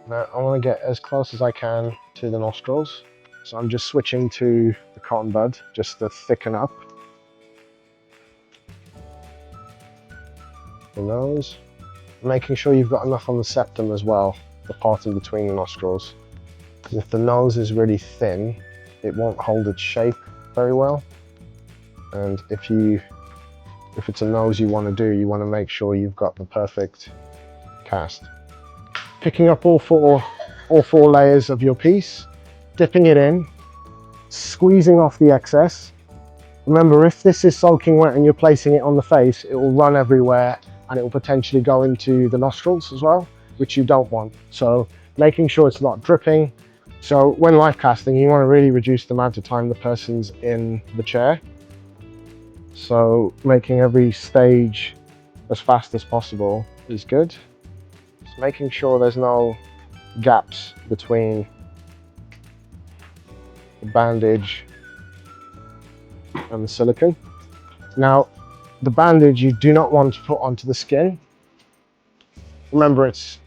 Now I want to get as close as I can to the nostrils. So I'm just switching to the cotton bud just to thicken up the nose. Making sure you've got enough on the septum as well, the part in between the nostrils. Because if the nose is really thin, it won't hold its shape very well. And if it's a nose you want to do, you want to make sure you've got the perfect cast. Picking up all four layers of your piece, dipping it in, squeezing off the excess. Remember, if this is soaking wet and you're placing it on the face, it will run everywhere and it will potentially go into the nostrils as well, which you don't want. So making sure it's not dripping. So when life casting, you want to really reduce the amount of time the person's in the chair. So making every stage as fast as possible is good. Just making sure there's no gaps between the bandage and the silicone. Now, the bandage you do not want to put onto the skin. Remember, it's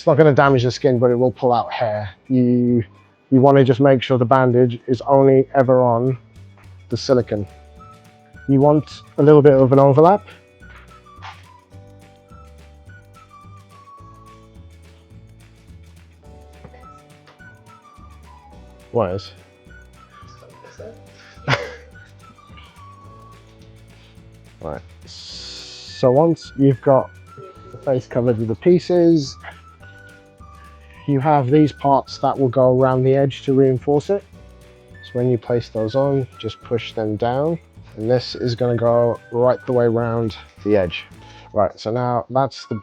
not going to damage the skin, but it will pull out hair. You want to just make sure the bandage is only ever on the silicone. You want a little bit of an overlap. What is? Right. So once you've got the face covered with the pieces, you have these parts that will go around the edge to reinforce it. So when you place those on, just push them down. And this is going to go right the way around the edge. Right, so now that's the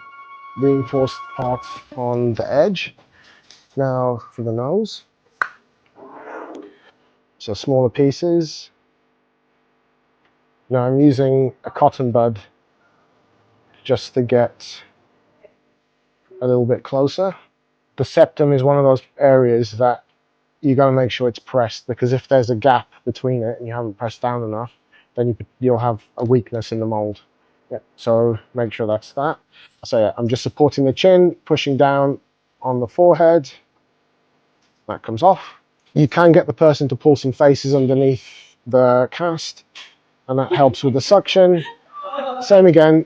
reinforced part on the edge. Now for the nose. So smaller pieces. Now I'm using a cotton bud just to get a little bit closer. The septum is one of those areas that you got to make sure it's pressed, because if there's a gap between it and you haven't pressed down enough, then you'll have a weakness in the mold. Yeah, so make sure that's that. So yeah, I'm just supporting the chin, pushing down on the forehead. That comes off. You can get the person to pull some faces underneath the cast, and that helps with the suction. Same again,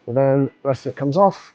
and then the rest of it comes off.